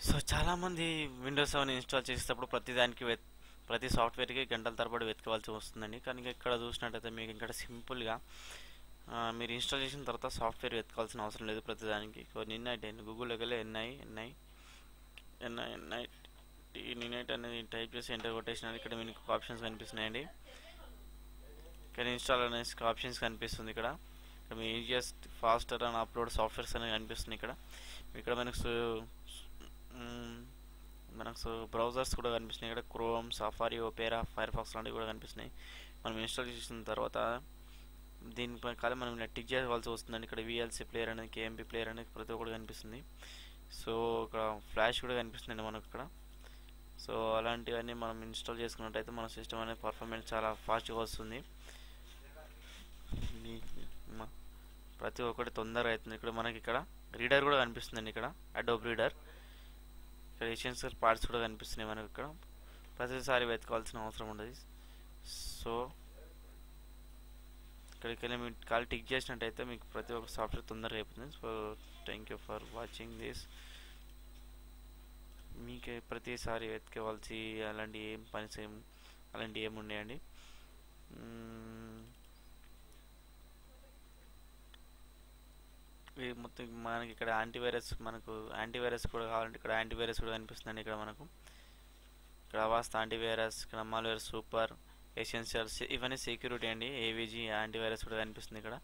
So చాలామంది Windows 7 install చేసేటప్పుడు ప్రతి సాఫ్ట్వేర్కి గంటల తరబడి వెతకవలసి వస్తుందండి. కానీ ఇక్కడ చూసినట్టయితే మీకు ఇక్కడ సింపుల్గా మీరు ఇన్స్టాల్ చేసిన తర్వాత సాఫ్ట్వేర్ వెతకాల్సిన అవసరం లేదు ప్రతిదానికి. నిన్నైట్ గూగుల్లోకి వెళ్ళి నిన్నైట్ అనేది టైప్ చేసి ఎంటర్ కొట్టేసిన ఇక్కడ మీకు ఆప్షన్స్ కనిపిస్తున్నాయండి. ఇక్కడ ఇన్స్టాల్ అనేసి ఆప్షన్స్ కనిపిస్తుంది. ఇక్కడ మీ easiest faster and upload softwares అనేవి కనిపిస్తుంది. ఇక్కడ మనకు బ్రౌజర్స్ కూడా కనిపిస్తున్నాయి. ఇక్కడ Chrome, Safari, Opera, Firefox లాంటివి కూడా కనిపిస్తున్నాయి. మనం ఇన్స్టాల్ చేసిన తర్వాత దీనిపై కాలం మనం టిక్ చేయవలసి వస్తుందండి. ఇక్కడ విఎల్సి ప్లేయర్ అనేది, కేఎంపీ ప్లేయర్ అనేది ప్రతి ఒక్కటి కనిపిస్తుంది. సో ఇక్కడ ఫ్లాష్ కూడా కనిపిస్తుందండి మనకు ఇక్కడ. సో అలాంటివన్నీ మనం ఇన్స్టాల్ చేసుకున్నట్టయితే మన సిస్టమ్ అనేది పర్ఫార్మెన్స్ చాలా ఫాస్ట్గా వస్తుంది. ప్రతి ఒక్కటి తొందరగా అవుతుంది. ఇక్కడ రీడర్ కూడా కనిపిస్తుందండి. ఇక్కడ అడోబ్ రీడర్, ఇక్కడ ఎసెన్షియల్ పార్ట్స్ కూడా కనిపిస్తున్నాయి మనకు. ఇక్కడ ప్రతిసారి వెతకాల్సిన అవసరం ఉండదు. సో ఇక్కడికి వెళ్ళి మీరు కాల్ టిక్ చేసినట్టయితే మీకు ప్రతి ఒక్క సాఫ్ట్వేర్ తొందరగా అయిపోతుంది. So thank you for watching this. మీకు ప్రతిసారి వెతకవలసి అలాంటి ఏమి ఉన్నాయండి. మొత్తం మనకి ఇక్కడ యాంటీవైరస్ కూడా కావాలంటే ఇక్కడ యాంటీవైరస్ కూడా కనిపిస్తుందండి. ఇక్కడ అవాస్ట్ యాంటీవైరస్, ఇక్కడ మాల్వేర్ సూపర్, ఎసెన్షియల్స్, ఇవన్నీ సెక్యూరిటీ అండి. ఏవీజీ యాంటీవైరస్ కూడా కనిపిస్తుంది ఇక్కడ.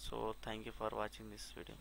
So thank you for watching this video.